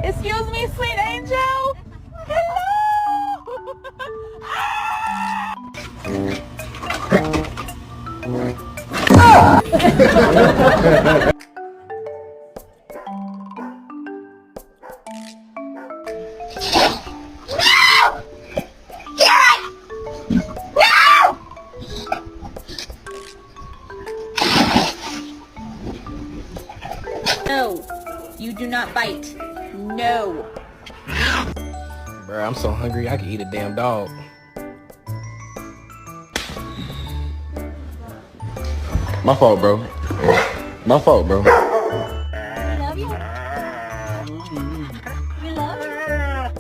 Excuse me, sweet angel. Hello. No, you do not bite. No. Bro, I'm so hungry I could eat a damn dog. My fault, bro. My fault, bro.